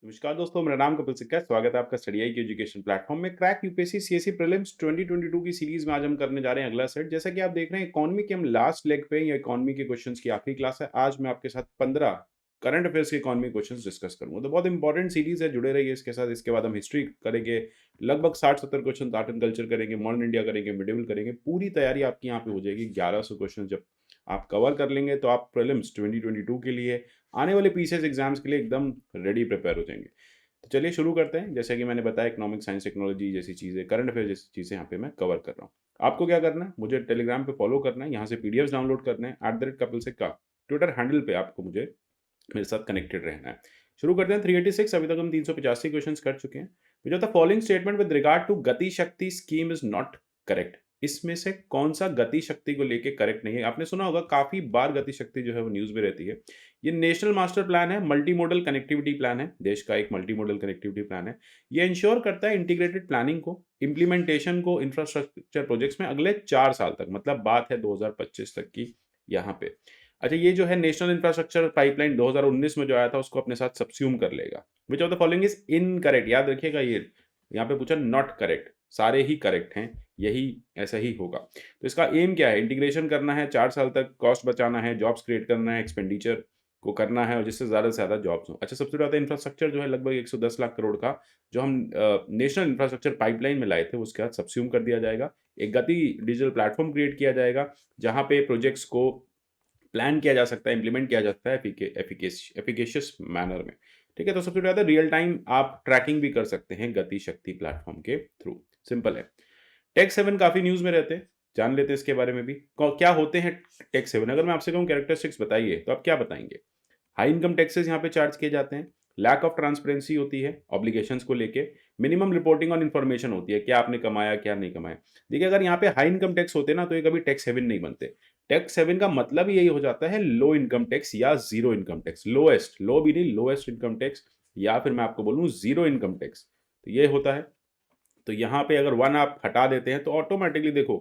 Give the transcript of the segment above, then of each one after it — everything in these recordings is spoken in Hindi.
नमस्कार दोस्तों, मेरा नाम कपिल सिक्का है। स्वागत है आपका स्टडी आई की एजुकेशन प्लेटफॉर्म में। क्रैक यूपीएससी सीएससी प्रीलिम्स 2022 की सीरीज में आज हम करने जा रहे हैं अगला सेट। जैसा कि आप देख रहे हैं, इकोनॉमी के हम लास्ट लेग पे, या इकोनॉमी के क्वेश्चंस की आखिरी क्लास है। आज मैं आपके साथ 15 करंट अफेयर्स के इकोनॉमी क्वेश्चंस डिस्कस करूंगा। तो बहुत इंपॉर्टेंट सीरीज है, जुड़े रहिए इसके साथ। इसके बाद हम हिस्ट्री करेंगे, लगभग 60-70 क्वेश्चन। आर्ट एंड कल्चर करेंगे, मॉडर्न इंडिया करेंगे, मिडिवल करेंगे। पूरी तैयारी आपकी यहाँ पे हो जाएगी। 1100 क्वेश्चन जब आप कवर कर लेंगे तो आप प्रीलिम्स 2022 के लिए, आने वाले पीसीएस एग्जाम्स के लिए एकदम रेडी प्रिपेयर हो जाएंगे। तो चलिए शुरू करते हैं। जैसे कि मैंने बताया, इकोनॉमिक साइंस, टेक्नोलॉजी जैसी चीज़ें, करंट अफेयर जैसी चीज़ें यहाँ पे मैं कवर कर रहा हूँ। आपको क्या करना है, मुझे टेलीग्राम पे फॉलो करना है, यहाँ से पीडीएफ डाउनलोड करना है। @कपिल सिक्का ट्विटर हैंडल पे आपको मुझे मेरे साथ कनेक्टेड रहना है। शुरू करते हैं। 386, अभी तक हम 385 क्वेश्चंस कर चुके हैं। Which of the following statement with regard to Gati Shakti scheme is not correct? इसमें से कौन सा गति शक्ति को लेके करेक्ट नहीं है? आपने सुना होगा, काफी बार गति शक्ति जो है वो न्यूज में रहती है। ये नेशनल मास्टर प्लान है, मल्टी मॉडल कनेक्टिविटी प्लान है, देश का एक मल्टी मॉडल कनेक्टिविटी प्लान है। ये इंश्योर करता है इंटीग्रेटेड प्लानिंग को, इम्प्लीमेंटेशन को इंफ्रास्ट्रक्चर प्रोजेक्ट्स में अगले 4 साल तक, मतलब बात है 2025 तक की यहाँ पे। अच्छा, ये जो है नेशनल इंफ्रास्ट्रक्चर पाइपलाइन 2019 में जो आया था, उसको अपने साथ सब्स्यूम कर लेगा। विच of the following is incorrect? याद रखिएगा, ये यहाँ पे पूछा नॉट करेक्ट, सारे ही करेक्ट हैं, यही ऐसा ही होगा। तो इसका एम क्या है? इंटीग्रेशन करना है, 4 साल तक कॉस्ट बचाना है, जॉब्स क्रिएट करना है, एक्सपेंडिचर को करना है, और जिससे ज़्यादा से ज़्यादा जॉब्स हो। अच्छा, सबसे ज़्यादा इंफ्रास्ट्रक्चर जो है लगभग 110 लाख करोड़ का, जो हम नेशनल इंफ्रास्ट्रक्चर पाइपलाइन में लाए थे, उसके बाद सब्स्यूम कर दिया जाएगा। एक गति डिजिटल प्लेटफॉर्म क्रिएट किया जाएगा, जहाँ पे प्रोजेक्ट्स को प्लान किया जा सकता है, इंप्लीमेंट किया जा सकता है एफिकेशियस मैनर में। ठीक है, तो सबसे ज़्यादा रियल टाइम आप ट्रैकिंग भी कर सकते हैं गति शक्ति प्लेटफॉर्म के थ्रू। सिंपल है। टेक 7 काफ़ी न्यूज़ में रहते हैं, जान लेते हैं इसके बारे में भी। क्या होते हैं टेक 7? अगर मैं आपसे कहूँ कैरेक्टरिस्टिक्स बताइए, तो आप क्या बताएंगे? हाई इनकम टैक्सेस यहाँ पे चार्ज किए जाते हैं, लैक ऑफ ट्रांसपेरेंसी होती है ऑब्लिगेशंस को लेके, मिनिमम रिपोर्टिंग ऑन इन्फॉर्मेशन होती है, क्या आपने कमाया क्या नहीं कमाया। देखिए, अगर यहाँ पे हाई इनकम टैक्स होते ना, तो ये कभी टैक्स हेवन नहीं बनते। टैक्स हेवन का मतलब यही हो जाता है लो इनकम टैक्स या जीरो इनकम टैक्स, लोएस्ट, लो भी नहीं, लोएस्ट इनकम टैक्स, या फिर मैं आपको बोलूँ जीरो इनकम टैक्स। तो ये होता है। तो यहाँ पे अगर वन आप हटा देते हैं तो ऑटोमेटिकली देखो,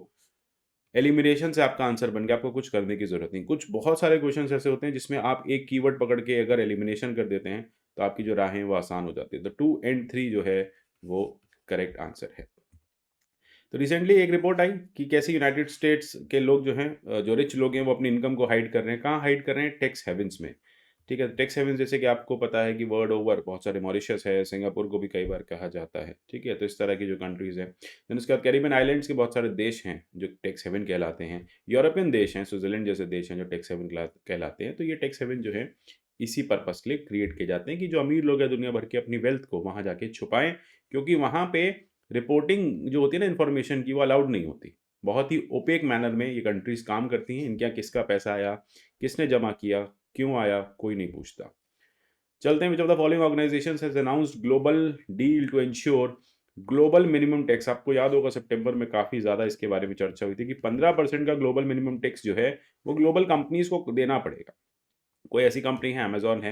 एलिमिनेशन से आपका आंसर बन गया, आपको कुछ करने की जरूरत नहीं। कुछ बहुत सारे क्वेश्चन ऐसे होते हैं जिसमें आप एक कीवर्ड पकड़ के अगर एलिमिनेशन कर देते हैं, तो आपकी जो राहें वो आसान हो जाती है। तो 2 एंड 3 जो है वो करेक्ट आंसर है। तो रिसेंटली एक रिपोर्ट आई कि कैसे यूनाइटेड स्टेट्स के लोग जो हैं, जो रिच लोग हैं, वो अपनी इनकम को हाइड कर रहे हैं। कहाँ हाइड कर रहे हैं? टैक्स हेवंस में। ठीक है, टैक्स हेवंस जैसे कि आपको पता है कि वर्ल्ड ओवर बहुत सारे, मॉरिशस है, सिंगापुर को भी कई बार कहा जाता है। ठीक है, तो इस तरह की जो कंट्रीज हैं। देन उसके बाद कैरिबियन आइलैंड्स के बहुत सारे देश हैं जो टैक्स हेवन कहलाते हैं। यूरोपियन देश हैं, स्विट्जरलैंड जैसे देश हैं, जो टैक्स हेवन कहलाते हैं। तो ये टैक्स हेवन जो है इसी पर्पस के लिए क्रिएट किए जाते हैं कि जो अमीर लोग हैं दुनिया भर के, अपनी वेल्थ को वहाँ जाके छुपाएं, क्योंकि वहाँ पे रिपोर्टिंग जो होती है ना इन्फॉर्मेशन की, वो अलाउड नहीं होती। बहुत ही ओपेक मैनर में ये कंट्रीज काम करती हैं। इनके यहाँ किसका पैसा आया, किसने जमा किया, क्यों आया, कोई नहीं पूछता। चलते हैं। Which of the following organization has announced global deal to ensure global minimum tax? आपको याद होगा सितंबर में काफी ज्यादा इसके बारे में चर्चा हुई थी कि 15% का ग्लोबल मिनिमम टैक्स जो है वो ग्लोबल कंपनीज को देना पड़ेगा। कोई ऐसी कंपनी है, अमेजॉन है,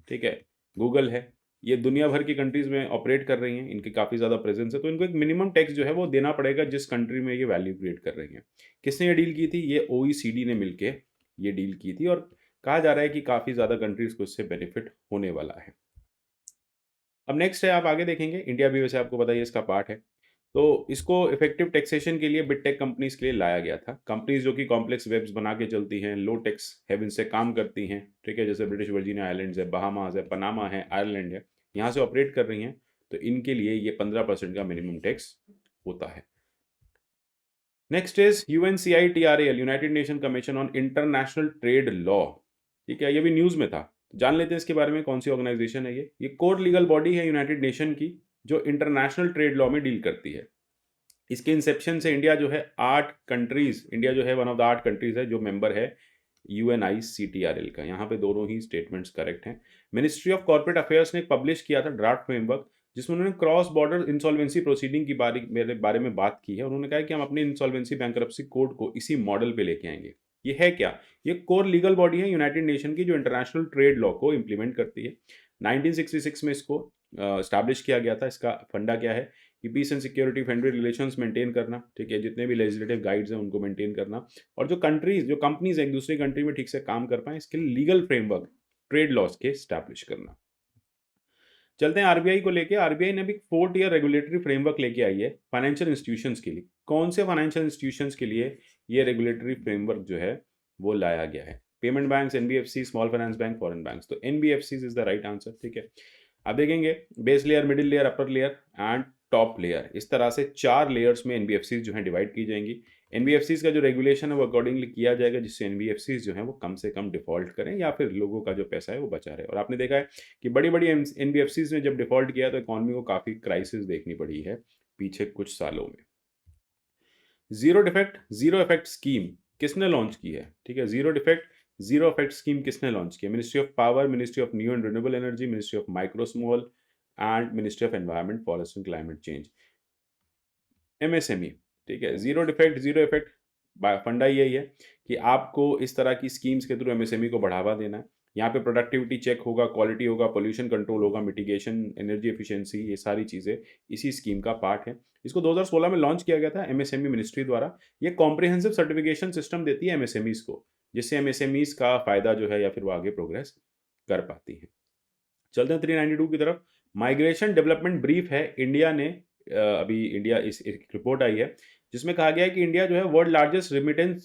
ठीक है, गूगल है, ये दुनिया भर की कंट्रीज में ऑपरेट कर रही हैं, इनकी काफ़ी ज़्यादा प्रेजेंस है, तो इनको एक मिनिमम टैक्स जो है वो देना पड़ेगा जिस कंट्री में ये वैल्यू क्रिएट कर रही हैं। किसने ये डील की थी? ये ओईसीडी ने मिलके ये डील की थी, और कहा जा रहा है कि काफ़ी ज़्यादा कंट्रीज को इससे बेनिफिट होने वाला है। अब नेक्स्ट है, आप आगे देखेंगे, इंडिया भी वैसे आपको बताइए इसका पार्ट है। तो इसको इफेक्टिव टैक्सेशन के लिए बिग टेक कंपनीज के लिए लाया गया था। कंपनीज जो कि कॉम्प्लेक्स वेब्स बना के चलती हैं, लो टैक्स हेवन से काम करती हैं, ठीक है, जैसे ब्रिटिश वर्जीनिया आइलैंड्स है, बहामास है, पनामा है, आयरलैंड है, यहाँ से ऑपरेट कर रही हैं। तो इनके लिए ये 15% का मिनिमम टैक्स होता है। Next is UNCITRAL, United Nation Commission on International Trade Law. ठीक है, ये भी न्यूज़ में था। जान लेते हैं इसके बारे में, कौन सी ऑर्गेनाइजेशन है ये कोर लीगल बॉडी है यूनाइटेड नेशन की, जो इंटरनेशनल ट्रेड लॉ में डील करती है। इसके इंसेप्शन से इंडिया जो है 8 कंट्रीज, इंडिया जो है वन ऑफ द 8 कंट्रीज है जो मेंबर है यूएनआईसीटीआरएल का। यहाँ पे दोनों ही स्टेटमेंट्स करेक्ट हैं। मिनिस्ट्री ऑफ कॉर्पोरेट अफेयर्स ने पब्लिश किया था ड्राफ्ट फ्रेमवर्क, जिसमें उन्होंने क्रॉस बॉर्डर इंसॉल्वेंसी प्रोसीडिंग की मेरे बारे में बात की है। उन्होंने कहा कि हम अपने इंसॉल्वेंसी बैंकरप्सी कोड को इसी मॉडल पे लेके आएंगे। ये है क्या? ये कोर लीगल बॉडी है यूनाइटेड नेशन की, जो इंटरनेशनल ट्रेड लॉ को इंप्लीमेंट करती है। 1966 में इसको स्टैब्लिश किया गया था। इसका फंडा क्या है कि peace and security, friendly relations maintain करना, ठीक है, जितने भी लेजिस्लेटिव गाइड्स हैं उनको मेंटेन करना, और जो कंट्रीज, जो कंपनीज एक दूसरी कंट्री में ठीक से काम कर पाए, इसके लिए लीगल फ्रेमवर्क, ट्रेड लॉज के स्टैब्लिश करना। चलते हैं आरबीआई को लेके। आरबीआई ने भी 4 टियर रेगुलेटरी फ्रेमवर्क लेके आई है फाइनेंशियल इंस्टीट्यूशंस के लिए। कौन से फाइनेंशियल इंस्टीट्यूशंस के लिए ये रेगुलेटरी फ्रेमवर्क जो है वो लाया गया है? Payment banks, NBFC, small finance bank, foreign banks. तो NBFC is the right answer, ठीक है। अब देखेंगे base layer, middle layer, upper layer and top layer, इस तरह से 4 लेयर्स में एनबीएफसी जो है डिवाइड की जाएंगी। एनबीएफसी का जो रेगुलेशन है वो अकॉर्डिंगली किया जाएगा, जिससे एनबीएफसी जो है वो कम से कम डिफॉल्ट करें या फिर लोगों का जो पैसा है वो बचा रहे। और आपने देखा है कि बड़ी बड़ी एनबीएफसी ने जब डिफॉल्ट किया तो इकॉनमी को काफ़ी क्राइसिस देखनी पड़ी है पीछे कुछ सालों में। जीरो इफेक्ट स्कीम किसने लॉन्च की है? ठीक है, जीरो इफेक्ट स्कीम किसने लॉन्च की है? Ministry of power, ministry of new and renewable energy, ministry of micro small and ministry of environment, forest and climate change, MSME. ठीक है, जीरो इफेक्ट फंडा यही है कि आपको इस तरह की स्कीम्स के थ्रू एमएसएमई को बढ़ावा देना है। यहाँ पे प्रोडक्टिविटी चेक होगा, क्वालिटी होगा, पोल्यूशन कंट्रोल होगा, मिटिगेशन, एनर्जी एफिशिएंसी, ये सारी चीज़ें इसी स्कीम का पार्ट है। इसको 2016 में लॉन्च किया गया था एमएसएमई मिनिस्ट्री द्वारा। ये कॉम्प्रिहेंसिव सर्टिफिकेशन सिस्टम देती है एमएसएमईज को, जिससे एमएसएमईज का फायदा जो है या फिर वो आगे प्रोग्रेस कर पाती है। चलते हैं 392 की तरफ। माइग्रेशन डेवलपमेंट ब्रीफ है इंडिया ने, अभी इंडिया इस एक रिपोर्ट आई है जिसमें कहा गया है कि इंडिया जो है वर्ल्ड लार्जेस्ट रिमिटेंस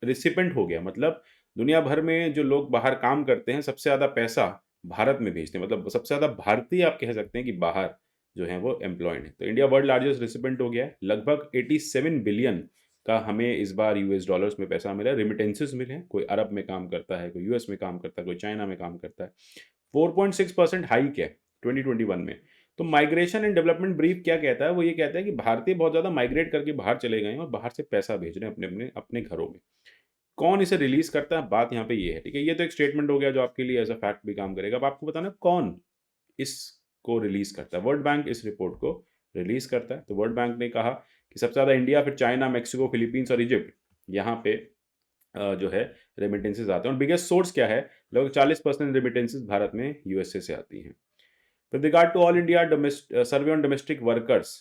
रिसिपेंट हो गया। मतलब दुनिया भर में जो लोग बाहर काम करते हैं सबसे ज़्यादा पैसा भारत में भेजते हैं, मतलब सबसे ज़्यादा भारतीय आप कह सकते हैं कि बाहर जो है वो एम्प्लॉयड है। तो इंडिया वर्ल्ड लार्जेस्ट रिसिपेंट हो गया है। लगभग 87 बिलियन का हमें इस बार यूएस डॉलर्स में पैसा मिला है, रिमिटेंसेस मिले हैं। कोई अरब में काम करता है, कोई यूएस में काम करता है, कोई चाइना में काम करता है। 4.6% हाइक है 2021 में। तो माइग्रेशन एंड डेवलपमेंट ब्रीफ क्या कहता है? वो ये कहता है कि भारतीय बहुत ज़्यादा माइग्रेट करके बाहर चले गए हैं और बाहर से पैसा भेज रहे हैं अपने अपने अपने घरों में। कौन इसे रिलीज करता है, बात यहाँ पे ये है। ठीक है, ये तो एक स्टेटमेंट हो गया जो आपके लिए एज अ फैक्ट भी काम करेगा। अब आपको बताना कौन इसको रिलीज करता है। वर्ल्ड बैंक इस रिपोर्ट को रिलीज करता है। तो वर्ल्ड बैंक ने कहा कि सबसे ज़्यादा इंडिया, फिर चाइना, मैक्सिको, फिलीपींस और इजिप्ट, यहाँ पे जो है रेमिटेंसेज आते हैं। और बिगेस्ट सोर्स क्या है? लगभग 40% रेमिटेंसेज भारत में यूएसए से आती हैं। With regard to all India survey on domestic workers,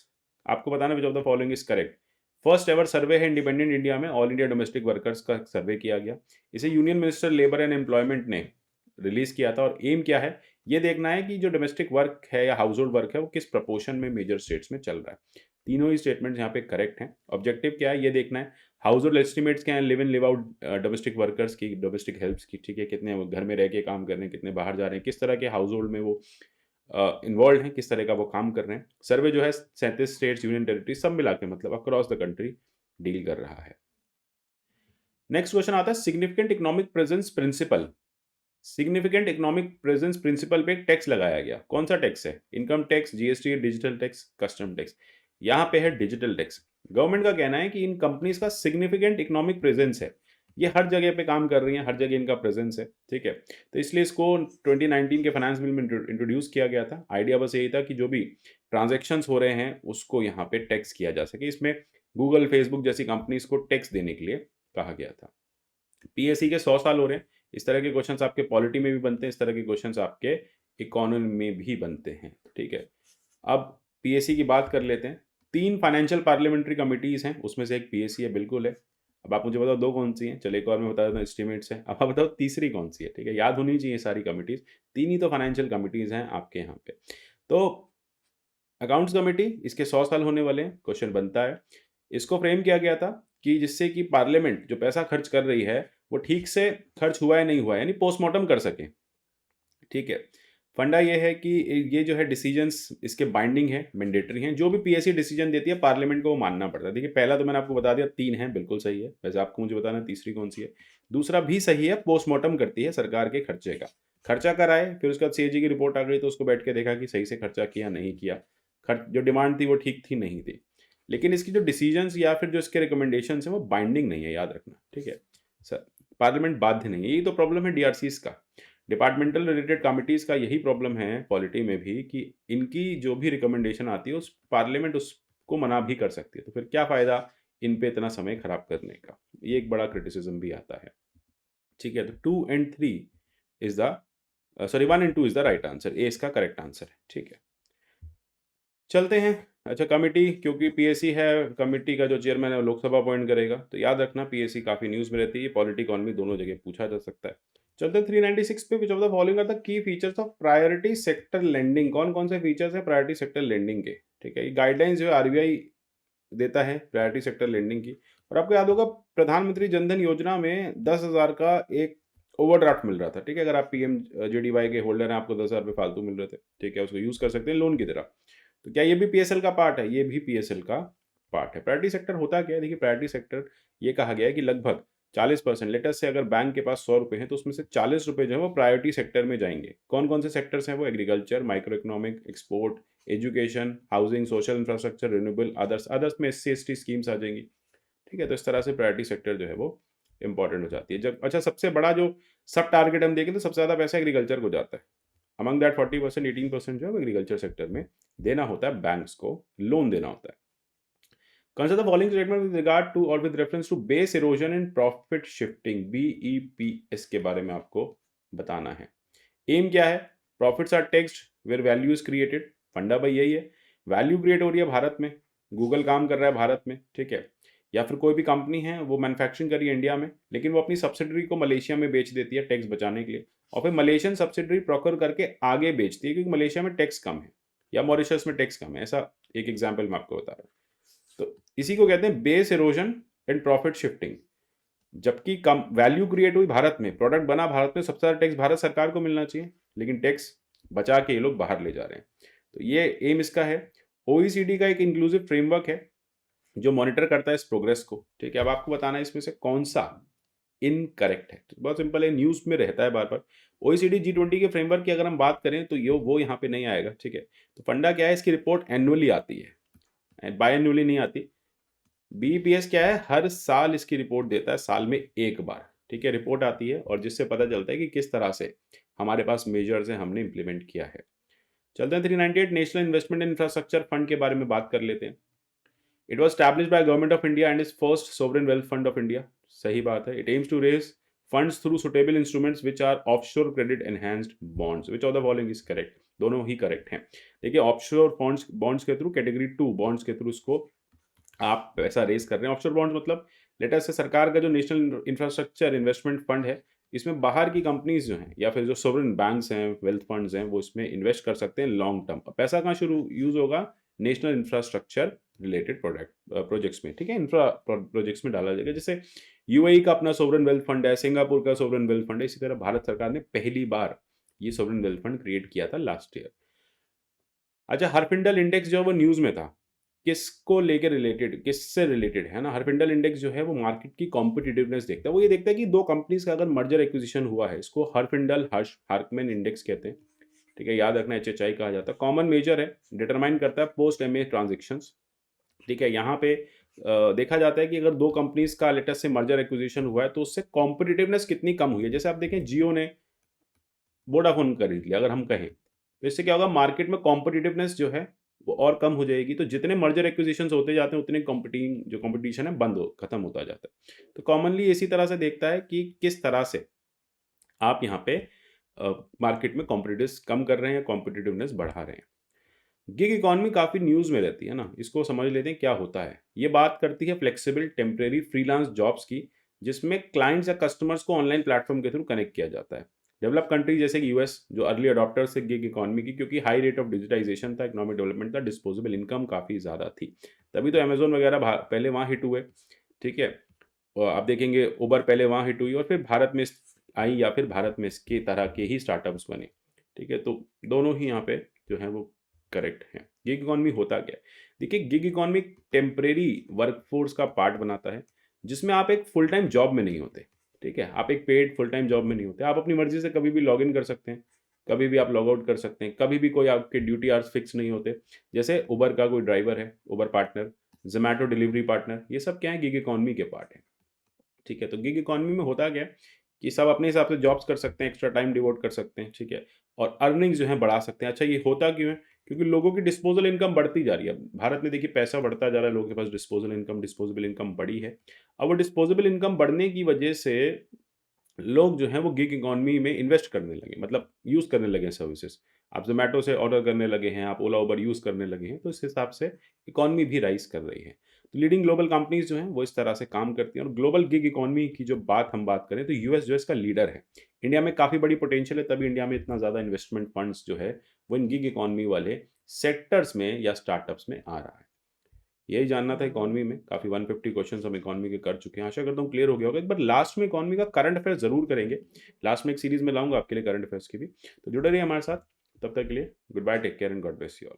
आपको बताना which of the following is correct. First ever survey है इंडिपेंडेंट इंडिया में, ऑल इंडिया डोमेस्टिक वर्कर्स का सर्वे किया गया। इसे union minister labour and employment ने रिलीज किया था। और एम क्या है? ये देखना है कि जो डोमेस्टिक वर्क है या हाउस होल्ड वर्क है वो किस प्रपोर्शन में मेजर स्टेट्स में चल रहा है। तीनों ही स्टेटमेंट यहाँ पे करेक्ट हैं। ऑब्जेक्टिव क्या है ये देखना है। हाउस होल्ड एस्टिमेट्स क्या है? Live in live out domestic workers की, डोमेस्टिक हेल्प्स की। ठीक है, कितने वो घर में रह के काम कर रहे हैं, कितने बाहर जा रहे हैं, किस तरह के हाउस होल्ड में वो इन्वॉल्व हैं, किस तरह का वो काम कर रहे हैं। सर्वे जो है 37 स्टेट्स, यूनियन टेरिटरी सब मिला के मतलब अक्रॉस द कंट्री डील कर रहा है। नेक्स्ट क्वेश्चन आता है significant economic presence principle. Significant economic presence principle पे एक टैक्स लगाया गया। कौन सा टैक्स है? Income tax, GST, digital tax, custom tax. यहाँ पे है डिजिटल टैक्स। गवर्नमेंट का कहना है कि इन कंपनीज का सिग्निफिकेंट इकोनॉमिक प्रेजेंस है, ये हर जगह पे काम कर रही हैं, हर जगह इनका प्रेजेंस है। ठीक है, तो इसलिए इसको 2019 के फाइनेंस बिल में इंट्रोड्यूस किया गया था। आइडिया बस यही था कि जो भी ट्रांजेक्शन्स हो रहे हैं उसको यहाँ पे टैक्स किया जा सके। इसमें गूगल, फेसबुक जैसी कंपनीज को टैक्स देने के लिए कहा गया था। पीएससी के 100 साल हो रहे हैं। इस तरह के क्वेश्चंस आपके पॉलिटी में भी बनते हैं, इस तरह के क्वेश्चंस आपके इकोनॉमी में भी बनते हैं। ठीक है, अब पीएससी की बात कर लेते हैं। 3 फाइनेंशियल पार्लियामेंट्री कमिटीज़ हैं, उसमें से एक पीएससी है, बिल्कुल है। अब आप मुझे बताओ 2 कौन सी हैं? चलो एक और मैं बता देता हूँ, एस्टीमेट्स है। अब आप बताओ तीसरी कौन सी है? ठीक है, याद होनी चाहिए सारी कमिटीज़। 3 ही तो फाइनेंशियल कमिटीज़ हैं आपके यहाँ पे। तो अकाउंट्स कमेटी, इसके 100 साल होने वाले हैं, क्वेश्चन बनता है। इसको फ्रेम किया गया था कि जिससे कि पार्लियामेंट जो पैसा खर्च कर रही है वो ठीक से खर्च हुआ है नहीं हुआ है, यानी पोस्टमार्टम कर सके। ठीक है, फंडा ये है कि ये जो है डिसीजंस इसके बाइंडिंग है, मैंडेटरी हैं। जो भी पीएससी डिसीजन देती है पार्लियामेंट को वो मानना पड़ता है। देखिए पहला तो मैंने आपको बता दिया 3 हैं, बिल्कुल सही है। वैसे आपको मुझे बताना तीसरी कौन सी है। दूसरा भी सही है, पोस्टमार्टम करती है सरकार के खर्चे का। खर्चा कराए, फिर उसके बाद सीएजी की रिपोर्ट आ गई तो उसको बैठ के देखा कि सही से खर्चा किया नहीं किया, खर्च जो डिमांड थी वो ठीक थी नहीं थी। लेकिन इसकी जो डिसीजंस या फिर जो इसके रिकमेंडेशंस हैं वो बाइंडिंग नहीं है, याद रखना। ठीक है सर, पार्लियामेंट बाध्य नहीं है। यही तो प्रॉब्लम है डीआरसीज का, डिपार्टमेंटल रिलेटेड कमिटीज़ का। यही प्रॉब्लम है पॉलिटी में भी कि इनकी जो भी रिकमेंडेशन आती है उस पार्लियामेंट उसको मना भी कर सकती है। तो फिर क्या फ़ायदा इन पे इतना समय खराब करने का? ये एक बड़ा क्रिटिसिज्म भी आता है। ठीक है, तो 2 and 3 is the 1 and 2 is the right answer. ए इसका करेक्ट आंसर है। ठीक है, चलते हैं। अच्छा, कमेटी, क्योंकि पीएससी है, कमेटी का जो चेयरमैन है वो लोकसभा अपॉइंट करेगा। तो याद रखना पीएससी काफ़ी न्यूज़ में रहती है, पॉलिटी इकोनॉमी दोनों जगह पूछा जा सकता है। चलते 396 पे, which of the following are the key features of priority sector lending. कौन कौन से फीचर्स है प्रायोरिटी सेक्टर लेंडिंग के? ठीक है, ये गाइडलाइंस जो है आरबीआई देता है प्रायोरिटी सेक्टर लेंडिंग की। और आपको याद होगा प्रधानमंत्री जनधन योजना में 10,000 का एक ओवरड्राफ्ट मिल रहा था। ठीक है, अगर आप पीएम जेडीवाई के होल्डर हैं, आपको 10,000 रुपये फालतू मिल रहे थे। ठीक है, उसको यूज कर सकते हैं लोन की तरह। तो क्या ये भी पीएसएल का पार्ट है? ये भी पीएसएल का पार्ट है। प्रायोरिटी सेक्टर होता क्या है? देखिए, प्रायोरिटी सेक्टर ये कहा गया है कि लगभग 40%, लेटेस्ट से अगर बैंक के पास 100 रुपये हैं तो उसमें से 40 रुपये जो है वो प्रायोरिटी सेक्टर में जाएंगे। कौन कौन से सेक्टर्स हैं वो? Agriculture, micro economic, export, education, housing, social infrastructure, renewable, others. Others में एससी एसटी स्कीम्स आ जाएंगी। ठीक है, तो इस तरह से प्रायोरिटी सेक्टर जो है वो इंपॉर्टेंट हो जाती है। जब अच्छा, सबसे बड़ा जो सब टारगेट हम देखें तो सबसे ज़्यादा पैसा एग्रीकल्चर को जाता है। अमंग दैट 40%, 18% जो है एग्रीकल्चर सेक्टर में देना होता है, बैंक्स को लोन देना होता है। Consider the following statement with regard to और with reference to base erosion and profit shifting, BEPS के बारे में आपको बताना है। एम क्या है? Profits are taxed where value is created. फंडा भाई यही है, वैल्यू क्रिएट हो रही है भारत में, गूगल काम कर रहा है भारत में। ठीक है, या फिर कोई भी कंपनी है वो मैन्युफैक्चरिंग कर रही है इंडिया में, लेकिन वो अपनी सब्सिडरी को मलेशिया में बेच देती है टैक्स बचाने के लिए, और फिर मलेशियन सब्सिडरी प्रोक्योर करके आगे बेचती है क्योंकि मलेशिया में टैक्स कम है या मॉरिशस में टैक्स कम है। ऐसा एक एग्जाम्पल मैं आपको बता रहा हूँ। तो इसी को कहते हैं base erosion and profit shifting. जबकि कम वैल्यू क्रिएट हुई भारत में, प्रोडक्ट बना भारत में, सबसे ज्यादा टैक्स भारत सरकार को मिलना चाहिए, लेकिन टैक्स बचा के ये लोग बाहर ले जा रहे हैं। तो ये एम इसका है। ओईसीडी का एक इंक्लूसिव फ्रेमवर्क है जो मॉनिटर करता है इस प्रोग्रेस को। ठीक है, अब आपको बताना है इसमें से कौन सा इनकरेक्ट है। तो बहुत सिंपल है, न्यूज में रहता है बार बार। ओईसीडी G20 के फ्रेमवर्क की अगर हम बात करें तो ये वो यहाँ पे नहीं आएगा। ठीक है, तो फंडा क्या है, इसकी रिपोर्ट एनुअली आती है, बाय एनुअली नहीं आती। बीईपीएस क्या है, हर साल इसकी रिपोर्ट देता है, साल में एक बार। ठीक है, रिपोर्ट आती है और जिससे पता चलता है कि किस तरह से हमारे पास मेजर्स हैं, हमने इंप्लीमेंट किया है। चलते हैं 398 नेशनल इन्वेस्टमेंट इंफ्रास्ट्रक्चर फंड के बारे में बात कर लेते हैं। It was establish by government of India and is first sovereign wealth fund of India. सही बात है। It aims to raise funds through suitable instruments which are offshore credit enhanced bonds. Which of the following is correct? दोनों ही करेक्ट हैं। देखिए, ऑफशोर बॉन्ड्स के थ्रू, कैटेगरी 2 बॉन्ड्स के थ्रू इसको आप पैसा रेज कर रहे हैं। ऑफशोर बॉन्ड्स मतलब लेटेस्ट से सरकार का जो नेशनल इंफ्रास्ट्रक्चर इन्वेस्टमेंट फंड है, इसमें बाहर की कंपनीज जो हैं या फिर जो सोवरेन बैंक्स हैं, वेल्थ फंड्स हैं, वो इसमें इन्वेस्ट कर सकते हैं लॉन्ग टर्म। पैसा कहाँ शुरू यूज होगा? नेशनल इंफ्रास्ट्रक्चर रिलेटेड प्रोजेक्ट्स में। ठीक है, इंफ्रा प्रोजेक्ट्स में डाला जाएगा। जैसे यूएई का अपना सोवरेन वेल्थ फंड है, सिंगापुर का सोवरेन वेल्थ फंड है, इसी तरह भारत सरकार ने पहली बार ये सोवरेन वेल्थ फंड क्रिएट किया था लास्ट ईयर। अच्छा, हरफिंडल इंडेक्स जो है वो न्यूज में था, किसको लेके रिलेटेड, किससे रिलेटेड है ना? हरफिंडल इंडेक्स जो है वो मार्केट की कॉम्पिटिटिवनेस देखता है। वो ये देखता है कि दो कंपनीज का अगर मर्जर एक्विजिशन हुआ है, इसको हरफिंडल हार्कमैन इंडेक्स कहते हैं। ठीक है, याद रखना, HHI कहा जाता है। कॉमन मेजर है, डिटरमाइन करता है पोस्ट MA ट्रांजेक्शंस। ठीक है, यहाँ पे देखा जाता है कि अगर दो कंपनीज का लेटेस्ट से मर्जर एक्विजिशन हुआ है तो उससे कॉम्पिटिटिवनेस कितनी कम हुई है। जैसे आप देखें, जियो ने वोडाफोन खरीद लिया, अगर हम कहें तो इससे क्या होगा, मार्केट में कॉम्पिटिटिवनेस जो है वो और कम हो जाएगी। तो जितने मर्जर एक्विजिशंस होते जाते हैं उतने कंपटीशन है खत्म होता जाता है। तो कॉमनली इसी तरह से देखता है कि किस तरह से आप यहाँ पे मार्केट में कॉम्पिटिटिव कम कर रहे हैं, कॉम्पिटिटिवनेस बढ़ा रहे हैं। गिग इकॉनमी काफ़ी न्यूज़ में रहती है ना, इसको समझ लेते हैं क्या होता है। ये बात करती है फ्लेक्सिबल टेम्परेरी फ्रीलांस जॉब्स की, जिसमें क्लाइंट्स या कस्टमर्स को ऑनलाइन प्लेटफॉर्म के थ्रू कनेक्ट किया जाता है। डेवलप कंट्री जैसे कि यूएस जो अर्ली अडॉप्टर्स थे गिग इकॉनमी की, क्योंकि हाई रेट ऑफ डिजिटाइजेशन था, इकोनॉमिक डेवलपमेंट था, डिस्पोजेबल इनकम काफ़ी ज़्यादा थी, तभी तो अमेजोन वगैरह पहले वहाँ हिट हुए। ठीक है, और आप देखेंगे उबर पहले वहाँ हिट हुई और फिर भारत में आई, या फिर भारत में इसके तरह के ही स्टार्टअप्स बने। ठीक है, तो दोनों ही यहाँ पे जो है वो करेक्ट है। गिग इकॉनमी होता क्या है? देखिए, गिग इकॉनमी टेम्परेरी वर्कफोर्स का पार्ट बनाता है, जिसमें आप एक फुल टाइम जॉब में नहीं होते। ठीक है, आप एक पेड फुल टाइम जॉब में नहीं होते। आप अपनी मर्जी से कभी भी लॉग इन कर सकते हैं, कभी भी आप लॉग आउट कर सकते हैं, कभी भी कोई आपके ड्यूटी आवर्स फिक्स नहीं होते। जैसे उबर का कोई ड्राइवर है, उबर पार्टनर, जोमैटो डिलीवरी पार्टनर, ये सब क्या है, गिग इकॉनमी के पार्ट है। ठीक है, तो गिग इकॉनमी में होता क्या है कि सब अपने हिसाब से जॉब्स कर सकते हैं, एक्स्ट्रा टाइम डिवोट कर सकते हैं। ठीक है, और अर्निंग्स जो है बढ़ा सकते हैं। अच्छा, ये होता क्यों है? क्योंकि लोगों की डिस्पोजल इनकम बढ़ती जा रही है। भारत में देखिए पैसा बढ़ता जा रहा है, लोगों के पास डिस्पोजेबल इनकम बढ़ी है। अब वो डिस्पोजेबल इनकम बढ़ने की वजह से लोग जो हैं वो गिग इकॉनमी में इन्वेस्ट करने लगे, मतलब यूज़ करने लगे हैं सर्विसेज। आप जोमैटो से ऑर्डर करने लगे हैं, आप ओला उबर यूज़ करने लगे हैं, तो इस हिसाब से इकॉनमी भी राइज कर रही है। तो लीडिंग ग्लोबल कंपनीज़ जो हैं वो इस तरह से काम करती हैं और ग्लोबल गिग इकोनॉमी की जो बात हम बात करें तो यूएस जो है इसका लीडर है। इंडिया में काफ़ी बड़ी पोटेंशियल है, तभी इंडिया में इतना ज़्यादा इन्वेस्टमेंट फंड्स जो है वो इन गिग इकोनॉमी वाले सेक्टर्स में या स्टार्टअप्स में आ रहा है। यही जानना था इकोनॉमी में, काफ़ी 150 क्वेश्चंस हम इकोनॉमी के कर चुके हैं। आशा करता हूँ क्लियर हो गया होगा। एक बार लास्ट में इकोनॉमी का करंट अफेयर्स ज़रूर करेंगे। लास्ट में एक सीरीज़ में लाऊँगा आपके लिए करंट अफेयर्स की भी। तो जुड़े रहिए हमारे साथ। तब तक के लिए goodbye, take care and God bless you all.